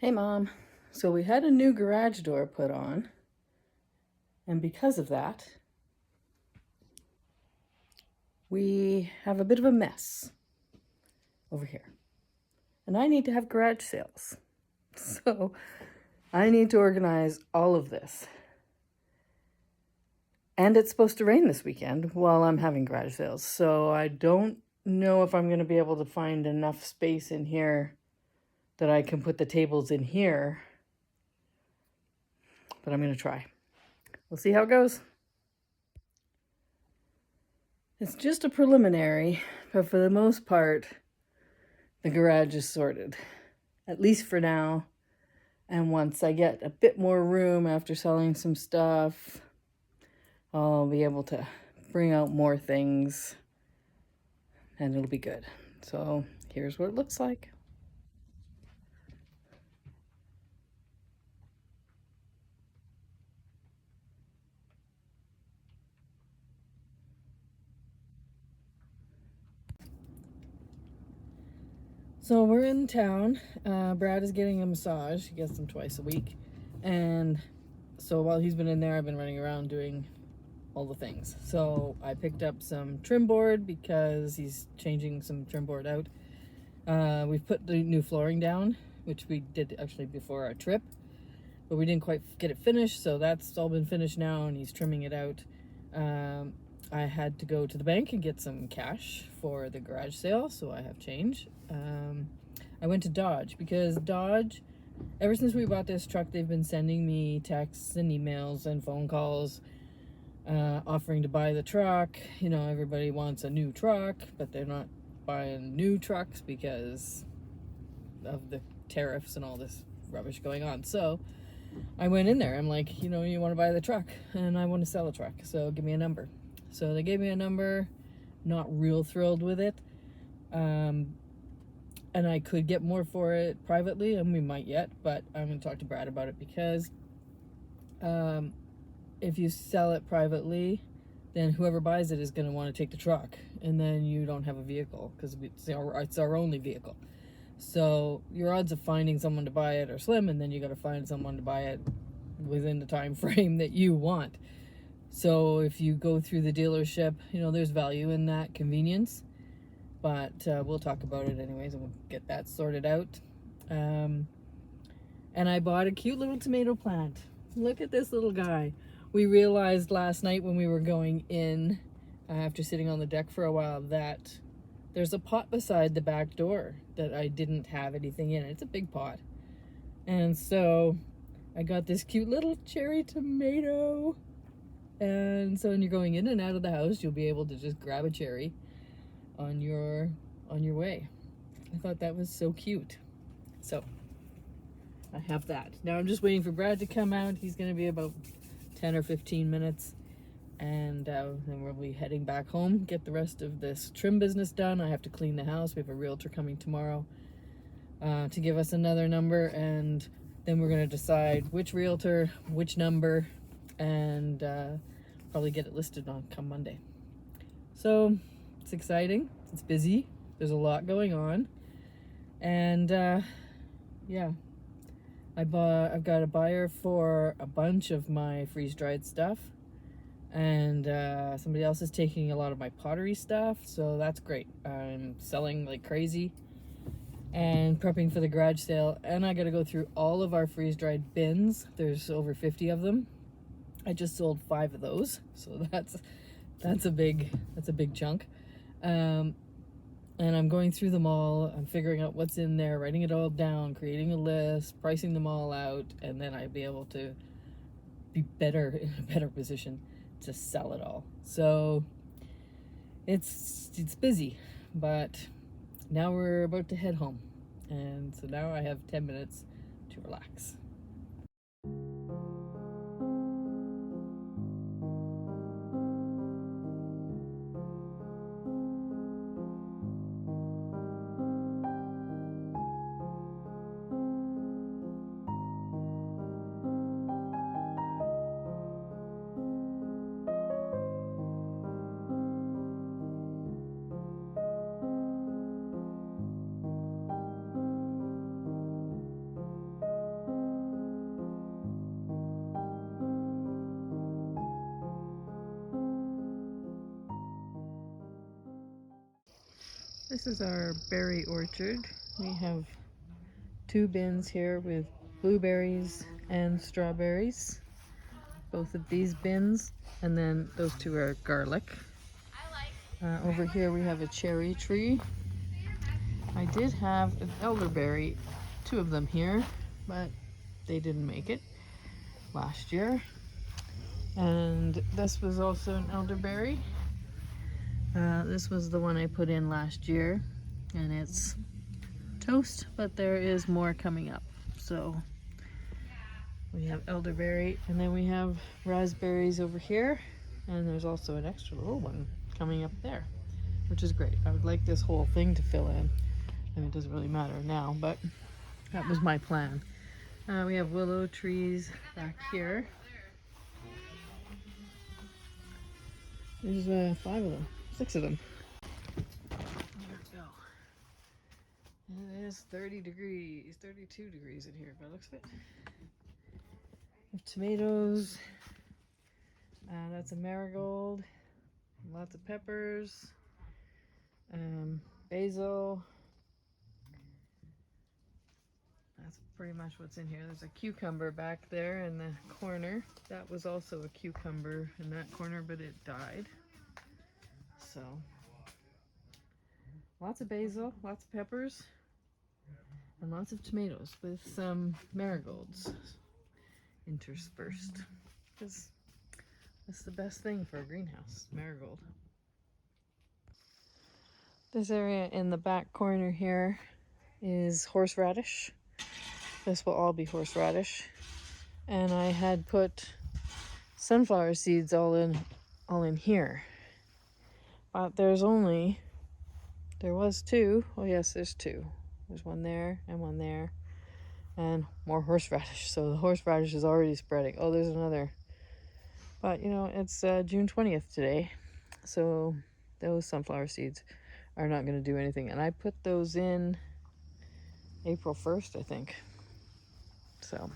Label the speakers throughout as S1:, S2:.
S1: Hey Mom, so we had a new garage door put on, and because of that, we have a bit of a mess over here. And I need to have garage sales. So I need to organize all of this. And it's supposed to rain this weekend while I'm having garage sales. So I don't know if I'm going to be able to find enough space in here that I can put the tables in here. But I'm going to try. We'll see how it goes. It's just a preliminary, but for the most part, the garage is sorted, at least for now. And once I get a bit more room after selling some stuff, I'll be able to bring out more things and it'll be good. So here's what it looks like. So we're in town. Brad is getting a massage. He gets them twice a week. And so while he's been in there, I've been running around doing all the things. So I picked up some trim board because he's changing some trim board out. We've put the new flooring down, which we did actually before our trip, but we didn't quite get it finished. So that's all been finished now and he's trimming it out. I had to go to the bank and get some cash for the garage sale, so I have change. I went to Dodge because Dodge, ever since we bought this truck, they've been sending me texts and emails and phone calls offering to buy the truck. You know, everybody wants a new truck, but they're not buying new trucks because of the tariffs and all this rubbish going on. So I went in there. I'm like, you want to buy the truck and I want to sell a truck, so give me a number. So they gave me a number, not real thrilled with it. And I could get more for it privately, and we might yet, but I'm going to talk to Brad about it because if you sell it privately, then whoever buys it is going to want to take the truck, and then you don't have a vehicle because it's our only vehicle. So your odds of finding someone to buy it are slim, and then you got to find someone to buy it within the time frame that you want. So if you go through the dealership, there's value in that convenience, but we'll talk about it anyways and we'll get that sorted out. And I bought a cute little tomato plant. Look at this little guy. We realized last night when we were going in, after sitting on the deck for a while, that there's a pot beside the back door that I didn't have anything in. It's a big pot. And so I got this cute little cherry tomato. And so when you're going in and out of the house, you'll be able to just grab a cherry on your way. I thought that was so cute. So I have that. Now I'm just waiting for Brad to come out. He's going to be about 10 or 15 minutes. And then we'll be heading back home, get the rest of this trim business done. I have to clean the house. We have a realtor coming tomorrow to give us another number. And then we're going to decide which realtor, which number, and probably get it listed on come Monday. So it's exciting. It's busy. There's a lot going on. And yeah, I've got a buyer for a bunch of my freeze-dried stuff. And somebody else is taking a lot of my pottery stuff, so that's great. I'm selling like crazy and prepping for the garage sale. And I got to go through all of our freeze-dried bins. There's over 50 of them. I just sold 5 of those, so that's a big chunk. And I'm going through them all. I'm figuring out what's in there, writing it all down, creating a list, pricing them all out, and then I'd be able to be in a better position to sell it all. So it's busy, but now we're about to head home, and so now I have 10 minutes to relax. This is our berry orchard. We have 2 bins here with blueberries and strawberries. Both of these bins, and then those 2 are garlic. Over here we have a cherry tree. I did have an elderberry, 2 of them here, but they didn't make it last year. And this was also an elderberry. This was the one I put in last year, and it's toast, but there is more coming up. So we have elderberry, and then we have raspberries over here, and there's also an extra little one coming up there, which is great. I would like this whole thing to fill in. I mean, it doesn't really matter now, but that was my plan. We have willow trees back here. There's 5 of them, 6 of them. There we go. And it is 30 degrees, 32 degrees in here, by the looks of it. We have tomatoes. That's a marigold. Lots of peppers. Basil. That's pretty much what's in here. There's a cucumber back there in the corner. That was also a cucumber in that corner, but it died. So, lots of basil, lots of peppers, and lots of tomatoes with some marigolds interspersed. Because that's the best thing for a greenhouse, marigold. This area in the back corner here is horseradish. This will all be horseradish. And I had put sunflower seeds all in here. But there was 2. Oh yes, there's 2. There's one there and one there. And more horseradish. So the horseradish is already spreading. Oh, there's another. But you know, it's June 20th today. So those sunflower seeds are not going to do anything. And I put those in April 1st, I think. So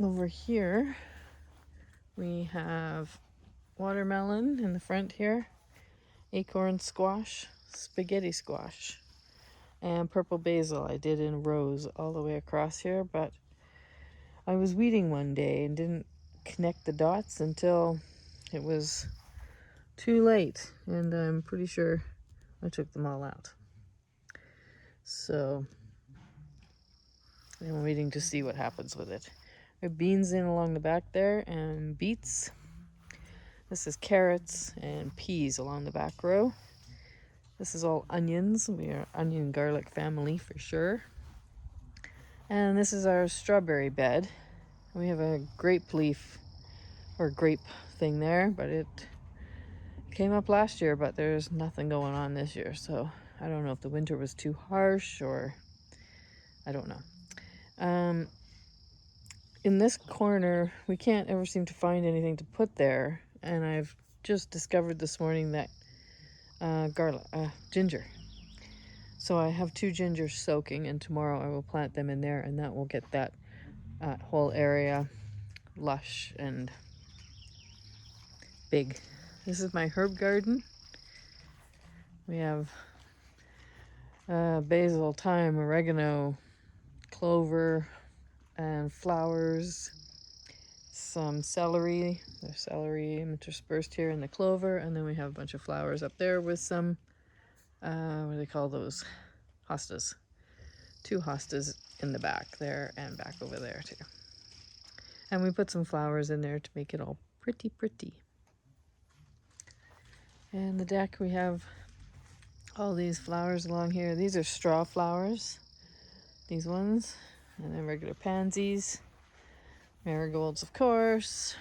S1: over here we have watermelon in the front here, acorn squash, spaghetti squash, and purple basil. I did in rows all the way across here, but I was weeding one day and didn't connect the dots until it was too late, and I'm pretty sure I took them all out. So I'm waiting to see what happens with it. We have beans in along the back there, and beets. This is carrots and peas along the back row. This is all onions. We are onion garlic family for sure. And this is our strawberry bed. We have a grape leaf or grape thing there, but it came up last year, but there's nothing going on this year. So I don't know if the winter was too harsh or I don't know. In this corner, we can't ever seem to find anything to put there. And I've just discovered this morning that ginger. So I have 2 gingers soaking, and tomorrow I will plant them in there, and that will get that whole area lush and big. This is my herb garden. We have basil, thyme, oregano, clover, and flowers. Some celery. There's celery interspersed here in the clover, and then we have a bunch of flowers up there with some what do they call those? Hostas. 2 hostas in the back there and back over there too. And we put some flowers in there to make it all pretty. And the deck, we have all these flowers along here. These are straw flowers, these ones, and then regular pansies, marigolds of course,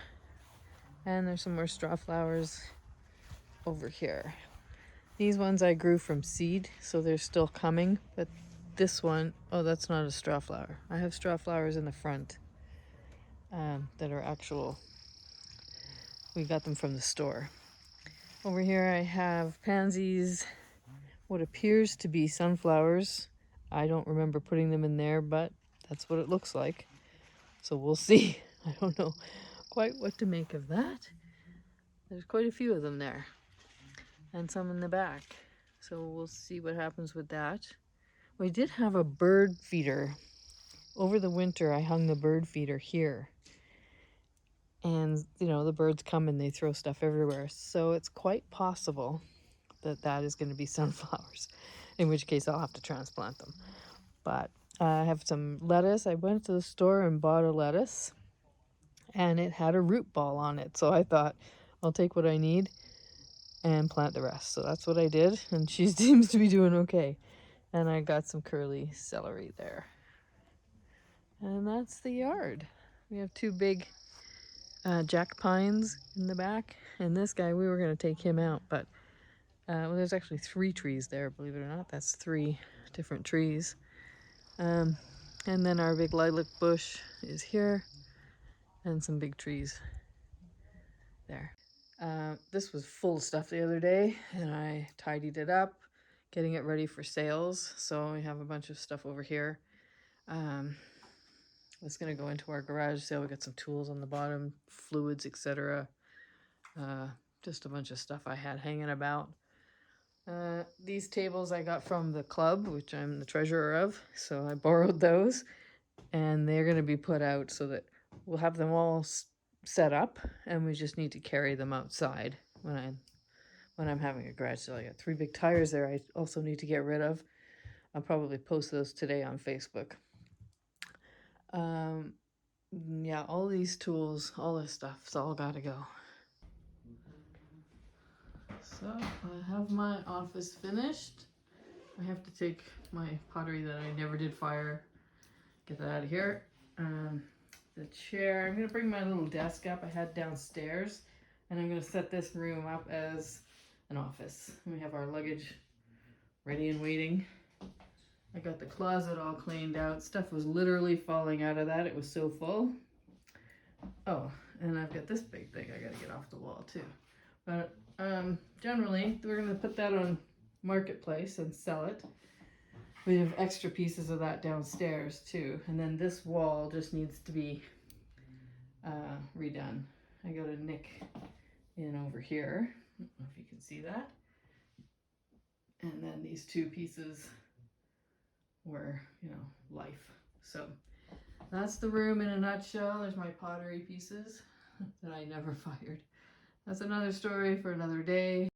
S1: and there's some more straw flowers over here. These ones I grew from seed, so they're still coming, but this one, oh, that's not a straw flower. I have straw flowers in the front that are actual, we got them from the store. Over here I have pansies, what appears to be sunflowers. I don't remember putting them in there, but that's what it looks like. So we'll see. I don't know quite what to make of that. There's quite a few of them there. And some in the back. So we'll see what happens with that. We did have a bird feeder. Over the winter, I hung the bird feeder here. And, you know, the birds come and they throw stuff everywhere. So it's quite possible that that is going to be sunflowers, in which case I'll have to transplant them. But I have some lettuce. I went to the store and bought a lettuce, and it had a root ball on it. So I thought, I'll take what I need and plant the rest. So that's what I did, and she seems to be doing okay. And I got some curly celery there. And that's the yard. We have two big jack pines in the back, and this guy, we were going to take him out, but well, there's actually 3 trees there, believe it or not. That's 3 different trees. And then our big lilac bush is here, and some big trees there. This was full of stuff the other day, and I tidied it up, getting it ready for sales. So we have a bunch of stuff over here. It's going to go into our garage sale. We got some tools on the bottom, fluids, etc. Just a bunch of stuff I had hanging about. These tables I got from the club, which I'm the treasurer of, so I borrowed those, and they're going to be put out so that we'll have them all set up, and we just need to carry them outside when I'm having a garage sale. I got 3 big tires there I also need to get rid of. I'll probably post those today on Facebook. Yeah, all these tools, all this stuff, it's all got to go. So I have my office finished. I have to take my pottery that I never did fire, get that out of here. The chair, I'm gonna bring my little desk up I had downstairs, and I'm gonna set this room up as an office. We have our luggage ready and waiting. I got the closet all cleaned out. Stuff was literally falling out of that. It was so full. Oh, and I've got this big thing I gotta get off the wall too. But generally, we're gonna put that on Marketplace and sell it. We have extra pieces of that downstairs too. And then this wall just needs to be redone. I got a nick in over here. I don't know if you can see that. And then these 2 pieces were, you know, life. So that's the room in a nutshell. There's my pottery pieces that I never fired. That's another story for another day.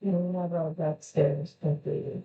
S1: You have all that stairs completed.